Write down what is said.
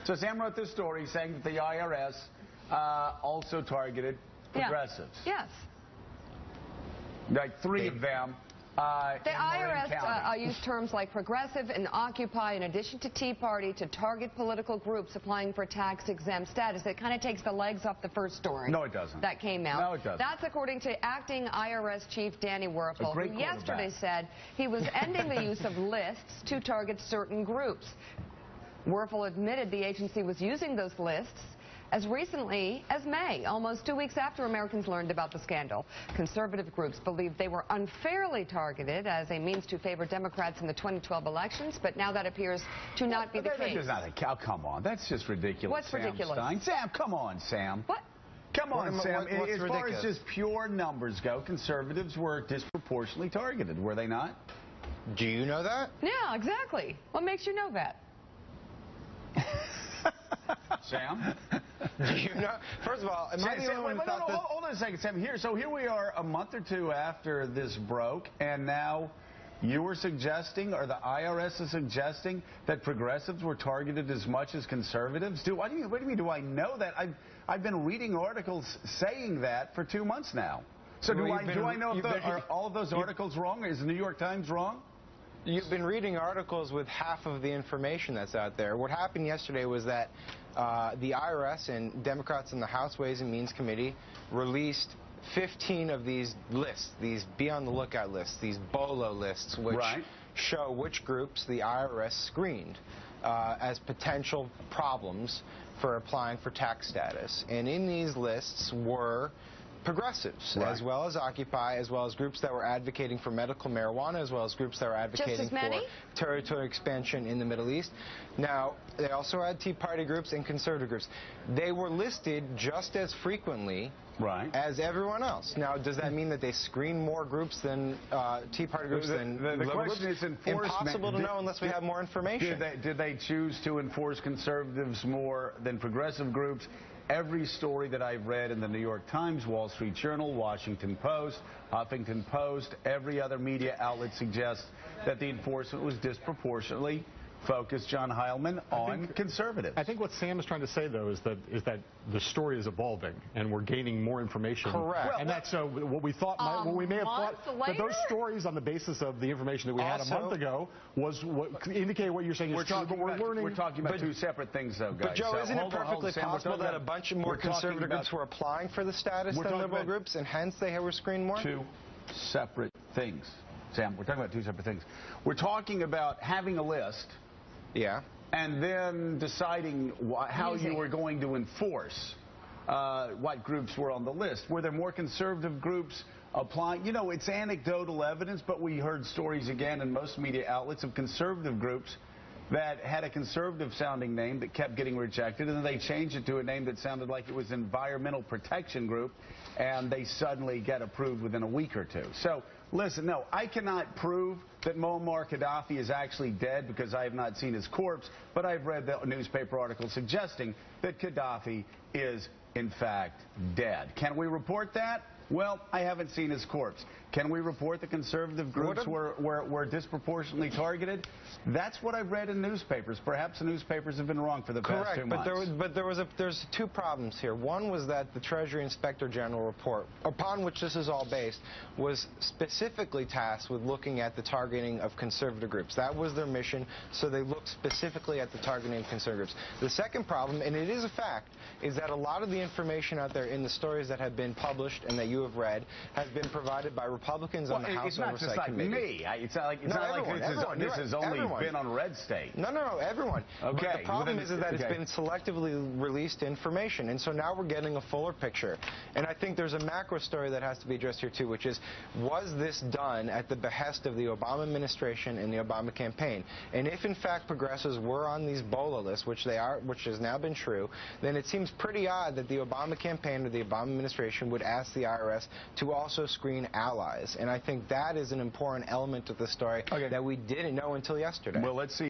So Sam wrote this story saying that the IRS also targeted progressives. Yes. Like 3 of them. The IRS used terms like progressive and Occupy in addition to Tea Party to target political groups applying for tax-exempt status. It kind of takes the legs off the first story. No, it doesn't. That came out. No, it doesn't. That's according to acting IRS Chief Danny Werfel, who yesterday said he was ending the use of lists to target certain groups. Werfel admitted the agency was using those lists as recently as May, almost 2 weeks after Americans learned about the scandal. Conservative groups believed they were unfairly targeted as a means to favor Democrats in the 2012 elections, but now that appears to not be the case. Oh, come on. That's just ridiculous. What's ridiculous? Stein. Sam, come on, Sam. What? Come on, Sam. What's as ridiculous? Far as just pure numbers go, conservatives were disproportionately targeted, were they not? Do you know that? Yeah, exactly. What makes you know that? Sam? Do you know? First of all, am I the only one who thought that? Hold on a second, Sam. So here we are a month or two after this broke, and now you were suggesting, or the IRS is suggesting, that progressives were targeted as much as conservatives? What do you mean, do I know that? I've been reading articles saying that for 2 months now. So do I know if are all of those articles wrong? Is the New York Times wrong? You've been reading articles with half of the information that's out there. What happened yesterday was that the IRS and Democrats in the House Ways and Means Committee released 15 of these lists, these be on the lookout lists, these BOLO lists, which show which groups the IRS screened as potential problems for applying for tax status. And in these lists were progressives, as well as Occupy, as well as groups that were advocating for medical marijuana, as well as groups that were advocating for territory expansion in the Middle East. Now, they also had Tea Party groups and conservative groups. They were listed just as frequently as everyone else. Now, does that mean that they screen more groups than Tea Party groups than the question is enforcement. Impossible to know unless we have more information. Did they choose to enforce conservatives more than progressive groups? Every story that I've read in the New York Times, Wall Street Journal, Washington Post, Huffington Post, every other media outlet suggests that the enforcement was disproportionately focused, John Heilman, on conservatives. I think what Sam is trying to say, though, is that the story is evolving and we're gaining more information. Correct. And that's what we thought, what we may have thought, that those stories on the basis of the information that we had a month ago was what indicated what you're saying is true, but we're learning. We're talking about two separate things, though, guys. But, Joe, isn't it perfectly possible that a bunch of more conservative groups were applying for the status than liberal groups, and hence they were screened more? Two separate things. Sam, we're talking about two separate things. We're talking about having a list. Yeah. And then deciding how you were going to enforce what groups were on the list. Were there more conservative groups applying? You know, it's anecdotal evidence, but we heard stories again in most media outlets of conservative groups that had a conservative-sounding name that kept getting rejected, and then they changed it to a name that sounded like it was Environmental Protection Group, and they suddenly get approved within a week or two. So, listen, no, I cannot prove that Muammar Gaddafi is actually dead because I have not seen his corpse, but I've read the newspaper article suggesting that Gaddafi is, in fact, dead. Can we report that? Well, I haven't seen his corpse. Can we report the conservative groups were disproportionately targeted? That's what I've read in newspapers. Perhaps the newspapers have been wrong for the past 2 months. But there's two problems here. One was that the Treasury Inspector General report, upon which this is all based, was specifically tasked with looking at the targeting of conservative groups. That was their mission, so they looked specifically at the targeting of conservative groups. The second problem, and it is a fact, is that a lot of the information out there in the stories that have been published and that you have read has been provided by Republicans on the House Oversight Committee. It's not like this has only been on Red State. No, everyone. Okay. But the problem is that it's been selectively released information, and so now we're getting a fuller picture. And I think there's a macro story that has to be addressed here, too, which is, was this done at the behest of the Obama administration and the Obama campaign? And if, in fact, progressives were on these BOLO lists, which they are, which has now been true, then it seems pretty odd that the Obama campaign or the Obama administration would ask the IRS to also screen allies. And I think that is an important element of the story that we didn't know until yesterday. Well, let's see.